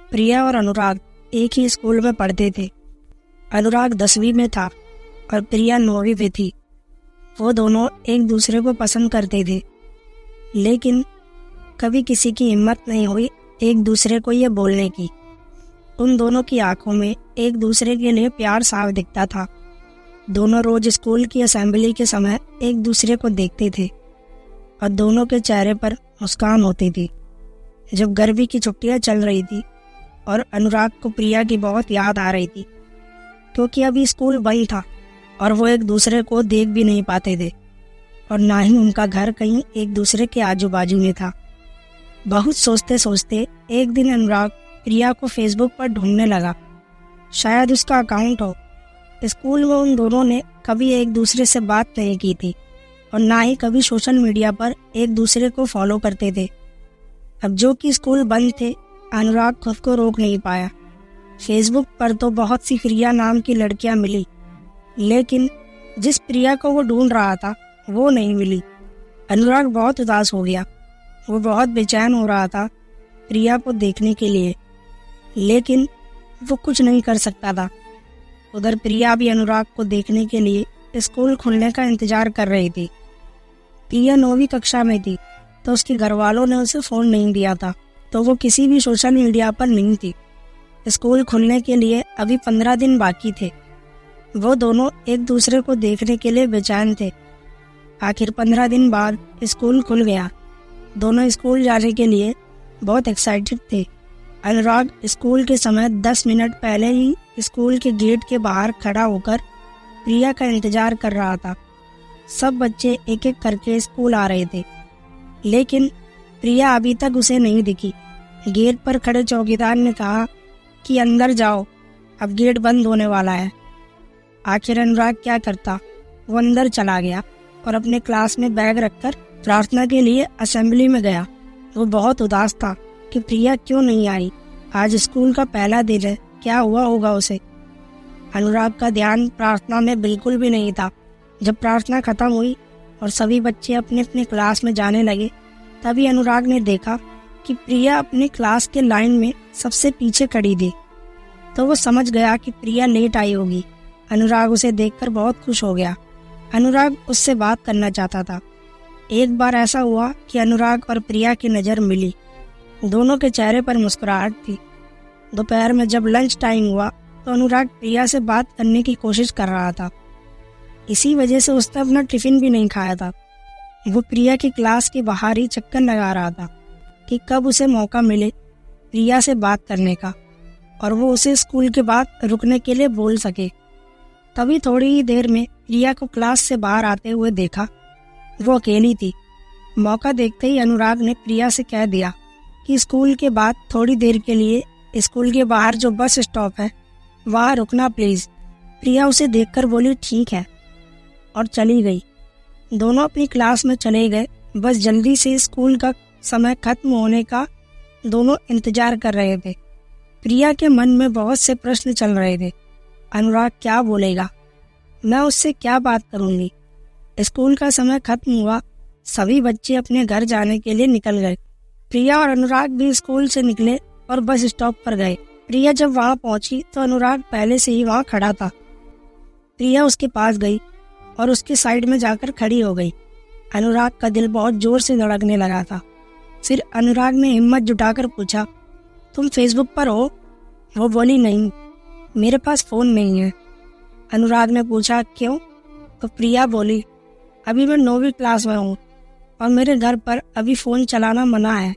प्रिया और अनुराग एक ही स्कूल में पढ़ते थे। अनुराग 10वीं में था और प्रिया 9वीं में थी। वो दोनों एक दूसरे को पसंद करते थे, लेकिन कभी किसी की हिम्मत नहीं हुई एक दूसरे को ये बोलने की। उन दोनों की आंखों में एक दूसरे के लिए प्यार साफ दिखता था। दोनों रोज स्कूल की असेंबली के समय एक दूसरे को देखते थे और दोनों के चेहरे पर मुस्कान होती थी। जब गर्मी की छुट्टियां चल रही थी और अनुराग को प्रिया की बहुत याद आ रही थी, क्योंकि अभी स्कूल बंद था और वो एक दूसरे को देख भी नहीं पाते थे और ना ही उनका घर कहीं एक दूसरे के आजू बाजू में था। बहुत सोचते सोचते एक दिन अनुराग प्रिया को फेसबुक पर ढूंढने लगा। शायद उसका अकाउंट हो। स्कूल में उन दोनों ने कभी एक दूसरे से बात नहीं की थी और ना ही कभी सोशल मीडिया पर एक दूसरे को फॉलो करते थे। अब जो कि स्कूल बंद थे, अनुराग खुद को रोक नहीं पाया। फेसबुक पर तो बहुत सी प्रिया नाम की लड़कियां मिली, लेकिन जिस प्रिया को वो ढूंढ रहा था वो नहीं मिली। अनुराग बहुत उदास हो गया। वो बहुत बेचैन हो रहा था प्रिया को देखने के लिए, लेकिन वो कुछ नहीं कर सकता था। उधर प्रिया भी अनुराग को देखने के लिए स्कूल खुलने का इंतजार कर रही थी। प्रिया 9वीं कक्षा में थी तो उसके घर वालों ने उसे फ़ोन नहीं दिया था, तो वो किसी भी सोशल मीडिया पर नहीं थी। स्कूल खुलने के लिए अभी 15 दिन बाकी थे। वो दोनों एक दूसरे को देखने के लिए बेचैन थे। आखिर 15 दिन बाद स्कूल खुल गया। दोनों स्कूल जाने के लिए बहुत एक्साइटेड थे। अनुराग स्कूल के समय 10 मिनट पहले ही स्कूल के गेट के बाहर खड़ा होकर प्रिया का इंतजार कर रहा था। सब बच्चे एक एक करके स्कूल आ रहे थे, लेकिन प्रिया अभी तक उसे नहीं दिखी। गेट पर खड़े चौकीदार ने कहा कि अंदर जाओ, अब गेट बंद होने वाला है। आखिर अनुराग क्या करता, वो अंदर चला गया और अपने क्लास में बैग रखकर प्रार्थना के लिए असेंबली में गया। वो बहुत उदास था कि प्रिया क्यों नहीं आई। आज स्कूल का पहला दिन है, क्या हुआ होगा उसे। अनुराग का ध्यान प्रार्थना में बिल्कुल भी नहीं था। जब प्रार्थना खत्म हुई और सभी बच्चे अपने अपने क्लास में जाने लगे, तभी अनुराग ने देखा कि प्रिया अपने क्लास के लाइन में सबसे पीछे खड़ी थी। तो वो समझ गया कि प्रिया लेट आई होगी। अनुराग उसे देखकर बहुत खुश हो गया। अनुराग उससे बात करना चाहता था। एक बार ऐसा हुआ कि अनुराग और प्रिया की नज़र मिली। दोनों के चेहरे पर मुस्कुराहट थी। दोपहर में जब लंच टाइम हुआ तो अनुराग प्रिया से बात करने की कोशिश कर रहा था। इसी वजह से उसने अपना टिफिन भी नहीं खाया था। वो प्रिया की क्लास के बाहर ही चक्कर लगा रहा था कि कब उसे मौका मिले प्रिया से बात करने का और वो उसे स्कूल के बाद रुकने के लिए बोल सके। तभी थोड़ी ही देर में प्रिया को क्लास से बाहर आते हुए देखा। वो अकेली थी। मौका देखते ही अनुराग ने प्रिया से कह दिया कि स्कूल के बाद थोड़ी देर के लिए स्कूल के बाहर जो बस स्टॉप है वहाँ रुकना प्लीज़। प्रिया उसे देखकर बोली ठीक है और चली गई। दोनों अपनी क्लास में चले गए। बस जल्दी से स्कूल का समय खत्म होने का दोनों इंतजार कर रहे थे। प्रिया के मन में बहुत से प्रश्न चल रहे थे। अनुराग क्या बोलेगा, मैं उससे क्या बात करूंगी। स्कूल का समय खत्म हुआ। सभी बच्चे अपने घर जाने के लिए निकल गए। प्रिया और अनुराग भी स्कूल से निकले और बस स्टॉप पर गए। प्रिया जब वहां पहुंची तो अनुराग पहले से ही वहां खड़ा था। प्रिया उसके पास गई और उसके साइड में जाकर खड़ी हो गई। अनुराग का दिल बहुत जोर से धड़कने लगा था। फिर अनुराग ने हिम्मत जुटाकर पूछा, तुम फेसबुक पर हो? वो बोली नहीं, मेरे पास फ़ोन नहीं है। अनुराग ने पूछा क्यों? तो प्रिया बोली, अभी मैं 9वीं क्लास में हूँ और मेरे घर पर अभी फ़ोन चलाना मना है।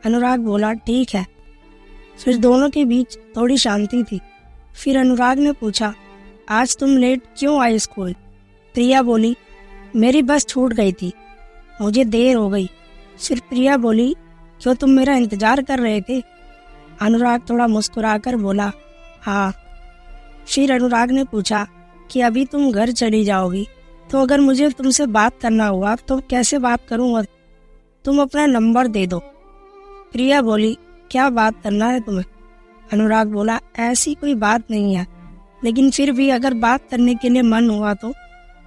अनुराग बोला ठीक है। फिर दोनों के बीच थोड़ी शांति थी। फिर अनुराग ने पूछा, आज तुम लेट क्यों आई स्कूल? प्रिया बोली, मेरी बस छूट गई थी, मुझे देर हो गई। फिर प्रिया बोली, क्यों तुम मेरा इंतज़ार कर रहे थे? अनुराग थोड़ा मुस्कुराकर बोला, हाँ। फिर अनुराग ने पूछा कि अभी तुम घर चली जाओगी, तो अगर मुझे तुमसे बात करना हुआ तो कैसे बात करूँगा? तुम अपना नंबर दे दो। प्रिया बोली, क्या बात करना है तुम्हें? अनुराग बोला, ऐसी कोई बात नहीं है, लेकिन फिर भी अगर बात करने के लिए मन हुआ तो।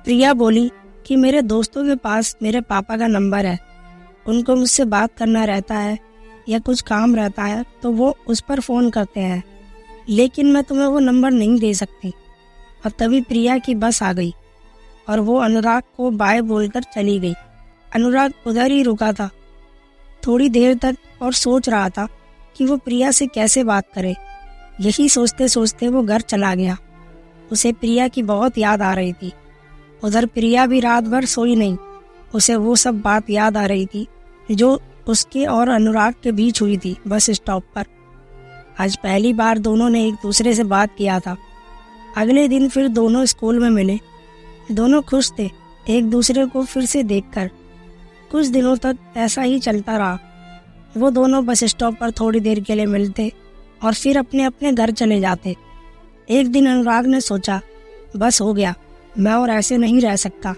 प्रिया बोली कि मेरे दोस्तों के पास मेरे पापा का नंबर है, उनको मुझसे बात करना रहता है, या कुछ काम रहता है तो वो उस पर फ़ोन करते हैं, लेकिन मैं तुम्हें वो नंबर नहीं दे सकती। और तभी प्रिया की बस आ गई और वो अनुराग को बाय बोलकर चली गई। अनुराग उधर ही रुका था थोड़ी देर तक और सोच रहा था कि वो प्रिया से कैसे बात करे। यही सोचते सोचते वो घर चला गया। उसे प्रिया की बहुत याद आ रही थी। उधर प्रिया भी रात भर सोई नहीं। उसे वो सब बात याद आ रही थी जो उसके और अनुराग के बीच हुई थी बस स्टॉप पर। आज पहली बार दोनों ने एक दूसरे से बात किया था। अगले दिन फिर दोनों स्कूल में मिले। दोनों खुश थे एक दूसरे को फिर से देखकर। कुछ दिनों तक ऐसा ही चलता रहा। वो दोनों बस स्टॉप पर थोड़ी देर के लिए मिलते और फिर अपने अपने घर चले जाते। एक दिन अनुराग ने सोचा, बस हो गया, मैं और ऐसे नहीं रह सकता।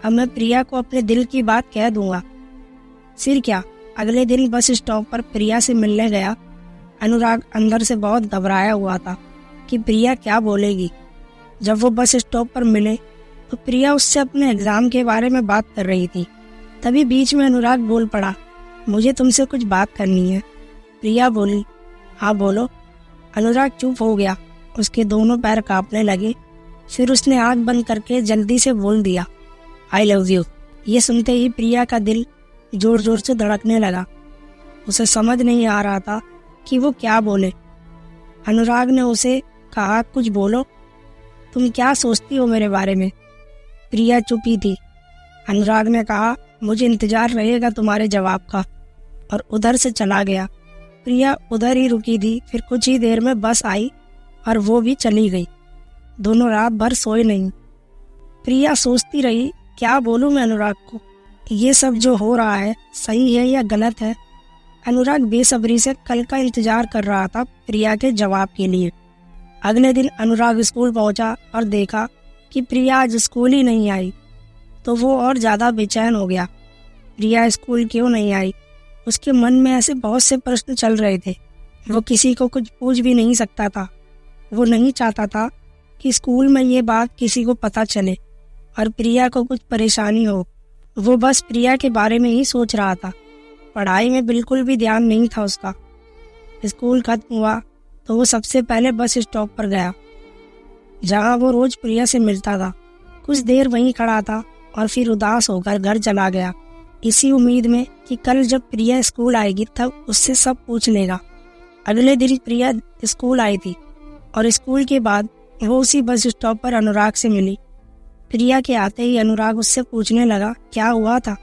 अब मैं प्रिया को अपने दिल की बात कह दूंगा। फिर क्या, अगले दिन बस स्टॉप पर प्रिया से मिलने गया। अनुराग अंदर से बहुत घबराया हुआ था कि प्रिया क्या बोलेगी। जब वो बस स्टॉप पर मिले तो प्रिया उससे अपने एग्ज़ाम के बारे में बात कर रही थी। तभी बीच में अनुराग बोल पड़ा, मुझे तुमसे कुछ बात करनी है। प्रिया बोली, हाँ बोलो। अनुराग चुप हो गया। उसके दोनों पैर कांपने लगे। फिर उसने आँख बंद करके जल्दी से बोल दिया, आई लव यू। ये सुनते ही प्रिया का दिल जोर जोर से धड़कने लगा। उसे समझ नहीं आ रहा था कि वो क्या बोले। अनुराग ने उसे कहा, कुछ बोलो, तुम क्या सोचती हो मेरे बारे में। प्रिया चुप ही थी। अनुराग ने कहा, मुझे इंतजार रहेगा तुम्हारे जवाब का, और उधर से चला गया। प्रिया उधर ही रुकी थी। फिर कुछ ही देर में बस आई और वो भी चली गई। दोनों रात भर सोए नहीं। प्रिया सोचती रही, क्या बोलूं मैं अनुराग को, ये सब जो हो रहा है सही है या गलत है। अनुराग बेसब्री से कल का इंतजार कर रहा था प्रिया के जवाब के लिए। अगले दिन अनुराग स्कूल पहुंचा और देखा कि प्रिया आज स्कूल ही नहीं आई, तो वो और ज़्यादा बेचैन हो गया। प्रिया स्कूल क्यों नहीं आई? उसके मन में ऐसे बहुत से प्रश्न चल रहे थे। वो किसी को कुछ पूछ भी नहीं सकता था। वो नहीं चाहता था कि स्कूल में ये बात किसी को पता चले और प्रिया को कुछ परेशानी हो। वो बस प्रिया के बारे में ही सोच रहा था। पढ़ाई में बिल्कुल भी ध्यान नहीं था उसका। स्कूल खत्म हुआ तो वो सबसे पहले बस स्टॉप पर गया, जहाँ वो रोज प्रिया से मिलता था। कुछ देर वहीं खड़ा था और फिर उदास होकर घर चला गया, इसी उम्मीद में कि कल जब प्रिया स्कूल आएगी तब उससे सब पूछ लेगा। अगले दिन प्रिया स्कूल आई थी और स्कूल के बाद वो उसी बस स्टॉप पर अनुराग से मिली। प्रिया के आते ही अनुराग उससे पूछने लगा, क्या हुआ था,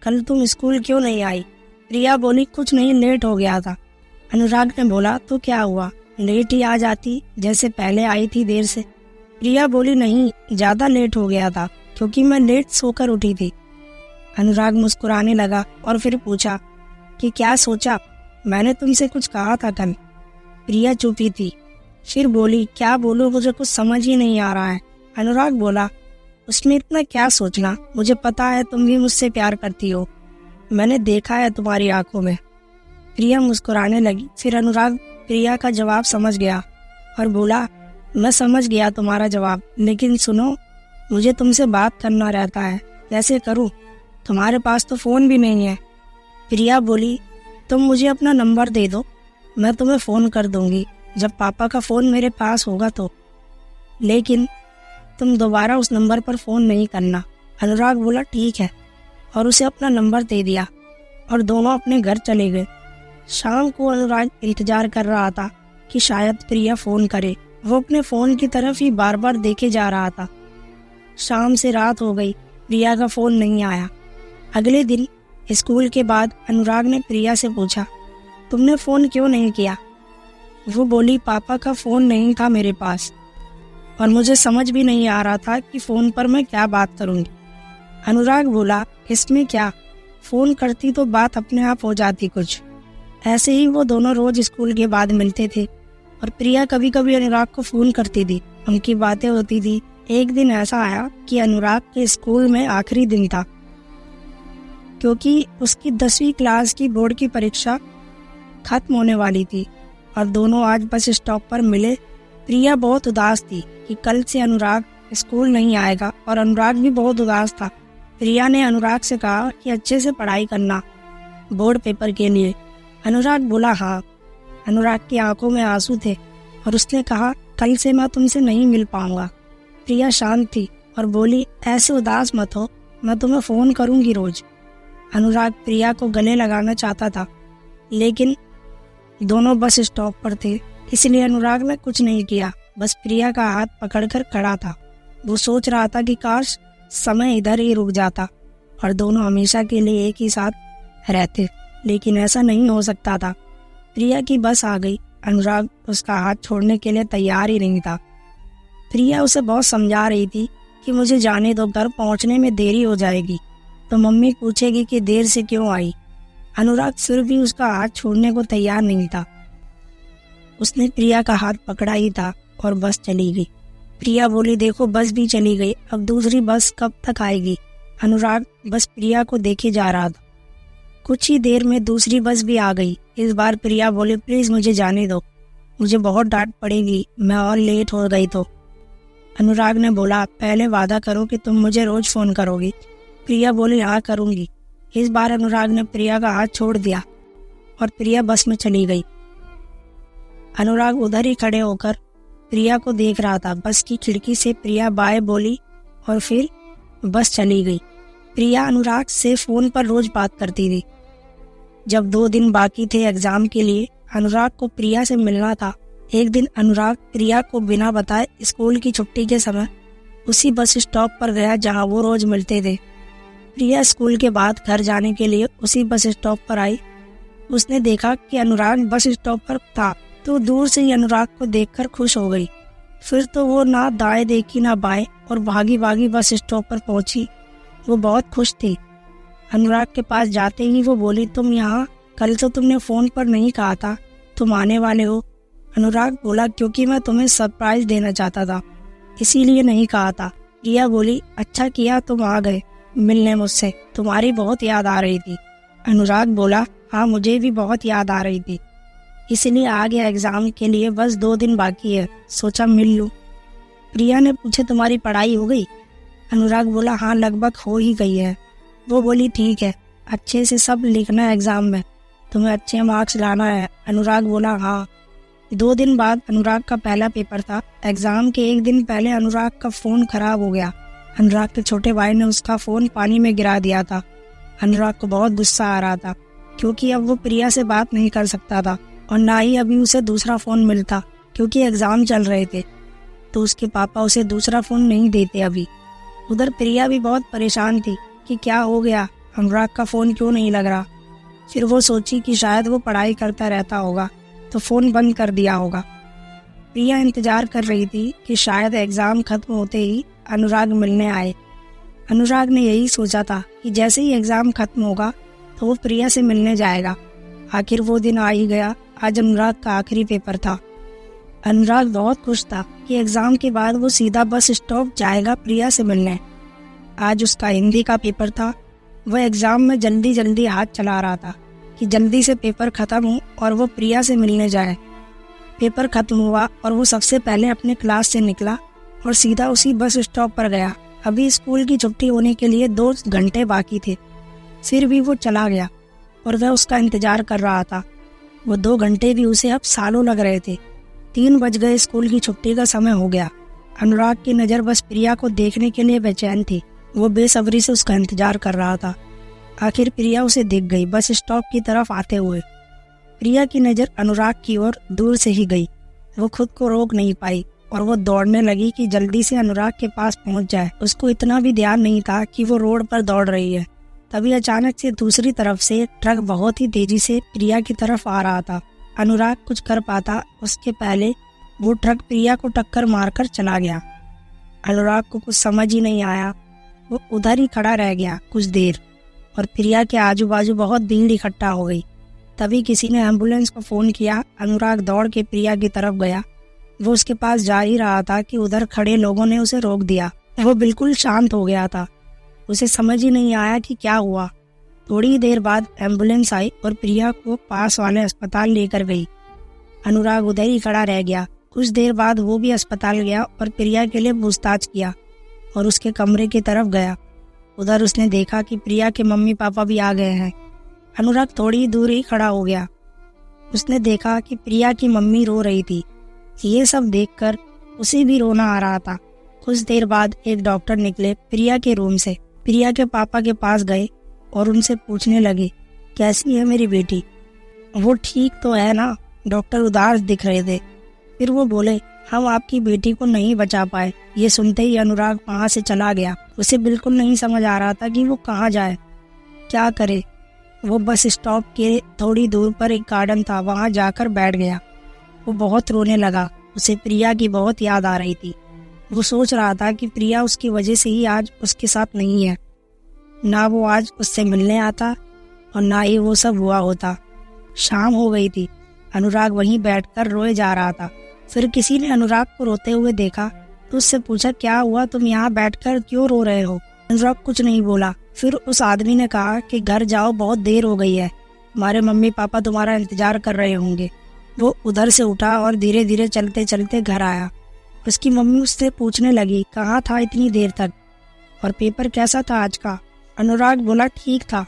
कल तुम स्कूल क्यों नहीं आई? प्रिया बोली, कुछ नहीं, लेट हो गया था। अनुराग ने बोला, तो क्या हुआ, लेट ही आ जाती जैसे पहले आई थी देर से। प्रिया बोली, नहीं, ज़्यादा लेट हो गया था क्योंकि मैं लेट सोकर उठी थी। अनुराग मुस्कुराने लगा और फिर पूछा कि क्या सोचा, मैंने तुमसे कुछ कहा था कल। प्रिया चुपी थी। फिर बोली, क्या बोलूं, मुझे कुछ समझ ही नहीं आ रहा है। अनुराग बोला, उसमें इतना क्या सोचना, मुझे पता है तुम भी मुझसे प्यार करती हो, मैंने देखा है तुम्हारी आंखों में। प्रिया मुस्कुराने लगी। फिर अनुराग प्रिया का जवाब समझ गया और बोला, मैं समझ गया तुम्हारा जवाब, लेकिन सुनो, मुझे तुमसे बात करना रहता है, कैसे करूं, तुम्हारे पास तो फ़ोन भी नहीं है। प्रिया बोली, तुम मुझे अपना नंबर दे दो, मैं तुम्हें फ़ोन कर दूंगी जब पापा का फ़ोन मेरे पास होगा तो, लेकिन तुम दोबारा उस नंबर पर फ़ोन नहीं करना। अनुराग बोला, ठीक है, और उसे अपना नंबर दे दिया और दोनों अपने घर चले गए। शाम को अनुराग इंतजार कर रहा था कि शायद प्रिया फ़ोन करे। वो अपने फ़ोन की तरफ ही बार बार देखे जा रहा था। शाम से रात हो गई, प्रिया का फ़ोन नहीं आया। अगले दिन स्कूल के बाद अनुराग ने प्रिया से पूछा, तुमने फ़ोन क्यों नहीं किया? वो बोली, पापा का फ़ोन नहीं था मेरे पास और मुझे समझ भी नहीं आ रहा था कि फ़ोन पर मैं क्या बात करूँगी। अनुराग बोला, इसमें क्या, फ़ोन करती तो बात अपने आप हो जाती कुछ। ऐसे ही वो दोनों रोज़ स्कूल के बाद मिलते थे और प्रिया कभी कभी अनुराग को फ़ोन करती थी, उनकी बातें होती थी। एक दिन ऐसा आया कि अनुराग के स्कूल में आखिरी दिन था क्योंकि उसकी 10वीं क्लास की बोर्ड की परीक्षा खत्म होने वाली थी और दोनों आज बस स्टॉप पर मिले। प्रिया बहुत उदास थी कि कल से अनुराग स्कूल नहीं आएगा और अनुराग भी बहुत उदास था। प्रिया ने अनुराग से कहा कि अच्छे से पढ़ाई करना बोर्ड पेपर के लिए, अनुराग बोला हाँ। अनुराग की आंखों में आंसू थे और उसने कहा, कल से मैं तुमसे नहीं मिल पाऊंगा। प्रिया शांत थी और बोली, ऐसे उदास मत हो, मैं तुम्हें फ़ोन करूंगी रोज। अनुराग प्रिया को गले लगाना चाहता था, लेकिन दोनों बस स्टॉप पर थे, इसलिए अनुराग ने कुछ नहीं किया, बस प्रिया का हाथ पकड़कर खड़ा था। वो सोच रहा था कि काश समय इधर ही रुक जाता और दोनों हमेशा के लिए एक ही साथ रहते, लेकिन ऐसा नहीं हो सकता था। प्रिया की बस आ गई। अनुराग उसका हाथ छोड़ने के लिए तैयार ही नहीं था। प्रिया उसे बहुत समझा रही थी कि मुझे जाने दो, घर पहुंचने में देरी हो जाएगी तो मम्मी पूछेगी कि देर से क्यों आई। अनुराग फिर भी उसका हाथ छोड़ने को तैयार नहीं था। उसने प्रिया का हाथ पकड़ा ही था और बस चली गई। प्रिया बोली, देखो बस भी चली गई, अब दूसरी बस कब तक आएगी। अनुराग बस प्रिया को देखे जा रहा था। कुछ ही देर में दूसरी बस भी आ गई। इस बार प्रिया बोली, प्लीज मुझे जाने दो, मुझे बहुत डांट पड़ेगी, मैं और लेट हो गई तो। अनुराग ने बोला, पहले वादा करो कि तुम मुझे रोज फोन करोगी। प्रिया बोली, हाँ करूंगी। इस बार अनुराग ने प्रिया का हाथ छोड़ दिया और प्रिया बस में चली गई। अनुराग उधर ही खड़े होकर प्रिया को देख रहा था। बस की खिड़की से प्रिया बाय बोली और फिर बस चली गई। प्रिया अनुराग से फोन पर रोज बात करती थी। जब 2 दिन बाकी थे एग्जाम के लिए, अनुराग को प्रिया से मिलना था। एक दिन अनुराग प्रिया को बिना बताए स्कूल की छुट्टी के समय उसी बस स्टॉप पर गया जहां वो रोज मिलते थे। प्रिया स्कूल के बाद घर जाने के लिए उसी बस स्टॉप पर आई। उसने देखा कि अनुराग बस स्टॉप पर था तो दूर से ही अनुराग को देखकर खुश हो गई। फिर तो वो ना दाएं देखी ना बाएं और भागी भागी बस स्टॉप पर पहुंची। वो बहुत खुश थी। अनुराग के पास जाते ही वो बोली, तुम यहाँ, कल तो तुमने फोन पर नहीं कहा था तुम आने वाले हो। अनुराग बोला, क्योंकि मैं तुम्हें सरप्राइज देना चाहता था, इसीलिए नहीं कहा था। प्रिया बोली, अच्छा किया तुम आ गए मिलने मुझसे, तुम्हारी बहुत याद आ रही थी। अनुराग बोला, हाँ मुझे भी बहुत याद आ रही थी, इसलिए आ गया एग्जाम के लिए, बस 2 दिन बाकी है, सोचा मिल लूं। प्रिया ने पूछा, तुम्हारी पढ़ाई हो गई? अनुराग बोला, हाँ लगभग हो ही गई है। वो बोली, ठीक है, अच्छे से सब लिखना है एग्जाम में, तुम्हें अच्छे मार्क्स लाना है। अनुराग बोला, हाँ। 2 दिन बाद अनुराग का पहला पेपर था। एग्जाम के 1 दिन पहले अनुराग का फोन खराब हो गया। अनुराग के छोटे भाई ने उसका फोन पानी में गिरा दिया था। अनुराग को बहुत गुस्सा आ रहा था क्योंकि अब वो प्रिया से बात नहीं कर सकता था और ना ही अभी उसे दूसरा फोन मिलता क्योंकि एग्जाम चल रहे थे, तो उसके पापा उसे दूसरा फोन नहीं देते अभी। उधर प्रिया भी बहुत परेशान थी कि क्या हो गया, अनुराग का फोन क्यों नहीं लग रहा। फिर वो सोची कि शायद वो पढ़ाई करता रहता होगा तो फोन बंद कर दिया होगा। प्रिया इंतजार कर रही थी कि शायद एग्जाम खत्म होते ही अनुराग मिलने आए। अनुराग ने यही सोचा था कि जैसे ही एग्जाम खत्म होगा तो वो प्रिया से मिलने जाएगा। आखिर वो दिन आ ही गया। आज अनुराग का आखिरी पेपर था। अनुराग बहुत खुश था कि एग्जाम के बाद वो सीधा बस स्टॉप जाएगा प्रिया से मिलने। आज उसका हिंदी का पेपर था। वह एग्जाम में जल्दी जल्दी हाथ चला रहा था कि जल्दी से पेपर खत्म हो और वो प्रिया से मिलने जाए। पेपर खत्म हुआ और वो सबसे पहले अपने क्लास से निकला और सीधा उसी बस स्टॉप पर गया। अभी स्कूल की छुट्टी होने के लिए 2 घंटे बाकी थे। फिर भी वो चला गया और वह उसका इंतजार कर रहा था। वो 2 घंटे भी उसे अब सालों लग रहे थे। 3 बज गए, स्कूल की छुट्टी का समय हो गया। अनुराग की नज़र बस प्रिया को देखने के लिए बेचैन थी। वो बेसब्री से उसका इंतजार कर रहा था। आखिर प्रिया उसे दिख गई बस स्टॉप की तरफ आते हुए। प्रिया की नज़र अनुराग की ओर दूर से ही गई। वो खुद को रोक नहीं पाई और वो दौड़ने लगी कि जल्दी से अनुराग के पास पहुंच जाए। उसको इतना भी ध्यान नहीं था कि वो रोड पर दौड़ रही है। तभी अचानक से दूसरी तरफ से ट्रक बहुत ही तेजी से प्रिया की तरफ आ रहा था। अनुराग कुछ कर पाता उसके पहले वो ट्रक प्रिया को टक्कर मारकर चला गया। अनुराग को कुछ समझ ही नहीं आया। वो उधर ही खड़ा रह गया कुछ देर और प्रिया के आजू बाजू बहुत भीड़ इकट्ठा हो गई। तभी किसी ने एम्बुलेंस को फोन किया। अनुराग दौड़ के प्रिया की तरफ गया। वो उसके पास जा ही रहा था कि उधर खड़े लोगों ने उसे रोक दिया। वो बिल्कुल शांत हो गया था। उसे समझ ही नहीं आया कि क्या हुआ। थोड़ी देर बाद एम्बुलेंस आई और प्रिया को पास वाले अस्पताल लेकर गई। अनुराग उधर ही खड़ा रह गया। कुछ देर बाद वो भी अस्पताल गया और प्रिया के लिए पूछताछ किया और उसके कमरे की तरफ गया। उधर उसने देखा कि प्रिया के मम्मी पापा भी आ गए हैं। अनुराग थोड़ी दूर ही खड़ा हो गया उसने देखा कि प्रिया की मम्मी रो रही थी। ये सब देखकर उसे भी रोना आ रहा था। कुछ देर बाद एक डॉक्टर निकले प्रिया के रूम से। प्रिया के पापा के पास गए और उनसे पूछने लगे, कैसी है मेरी बेटी? वो ठीक तो है ना? डॉक्टर उदास दिख रहे थे। फिर वो बोले, हम आपकी बेटी को नहीं बचा पाए। ये सुनते ही अनुराग वहाँ से चला गया। उसे बिल्कुल नहीं समझ आ रहा था कि वो कहाँ जाए, क्या करे। वो बस स्टॉप के थोड़ी दूर पर एक गार्डन था, वहाँ जाकर बैठ गया। वो बहुत रोने लगा। उसे प्रिया की बहुत याद आ रही थी। वो सोच रहा था कि प्रिया उसकी वजह से ही आज उसके साथ नहीं है। ना वो आज उससे मिलने आता और ना ही वो सब हुआ होता। शाम हो गई थी। अनुराग वहीं बैठकर रोए जा रहा था। फिर किसी ने अनुराग को रोते हुए देखा तो उससे पूछा, क्या हुआ, तुम यहाँ बैठकर क्यों रो रहे हो? अनुराग कुछ नहीं बोला। फिर उस आदमी ने कहा कि घर जाओ, बहुत देर हो गई है, हमारे मम्मी पापा तुम्हारा इंतजार कर रहे होंगे। वो उधर से उठा और धीरे धीरे चलते चलते घर आया। उसकी मम्मी उससे पूछने लगी, कहाँ था इतनी देर तक और पेपर कैसा था आज का? अनुराग बोला, ठीक था।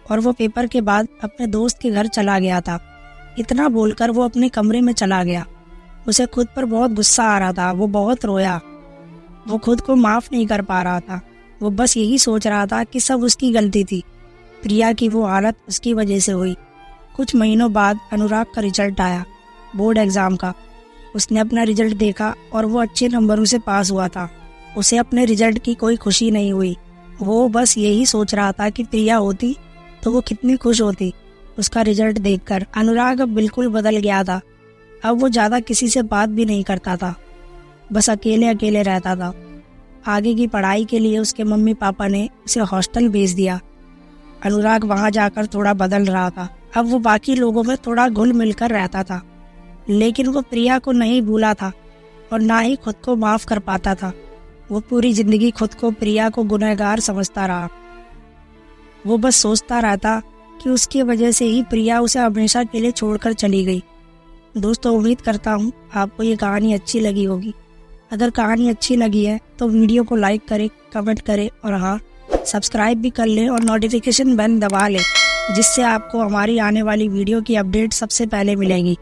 और वो पेपर के बाद अपने दोस्त के घर चला गया था। इतना बोलकर वो अपने कमरे में चला गया। उसे खुद पर बहुत गुस्सा आ रहा था। वो बहुत रोया। वो खुद को माफ नहीं कर पा रहा था। वो बस यही सोच रहा था कि सब उसकी गलती थी। प्रिया की वो हालत उसकी वजह से हुई। कुछ महीनों बाद अनुराग का रिजल्ट आया, बोर्ड एग्जाम का। उसने अपना रिजल्ट देखा और वो अच्छे नंबरों से पास हुआ था। उसे अपने रिजल्ट की कोई खुशी नहीं हुई। वो बस यही सोच रहा था कि प्रिया होती तो वो कितनी खुश होती। उसका रिजल्ट देखकर अनुराग अब बिल्कुल बदल गया था। अब वो ज़्यादा किसी से बात भी नहीं करता था, बस अकेले अकेले रहता था। आगे की पढ़ाई के लिए उसके मम्मी पापा ने उसे हॉस्टल भेज दिया। अनुराग वहाँ जाकर थोड़ा बदल रहा था। अब वो बाकी लोगों में थोड़ा घुल मिलकर रहता था, लेकिन वो प्रिया को नहीं भूला था और ना ही खुद को माफ़ कर पाता था। वो पूरी ज़िंदगी खुद को प्रिया को गुनहगार समझता रहा। वो बस सोचता रहता कि उसकी वजह से ही प्रिया उसे हमेशा के लिए छोड़कर चली गई। दोस्तों, उम्मीद करता हूँ आपको ये कहानी अच्छी लगी होगी। अगर कहानी अच्छी लगी है तो वीडियो को लाइक करें, कमेंट करें और हाँ, सब्सक्राइब भी कर लें और नोटिफिकेशन बेल दबा लें, जिससे आपको हमारी आने वाली वीडियो की अपडेट सबसे पहले मिलेगी।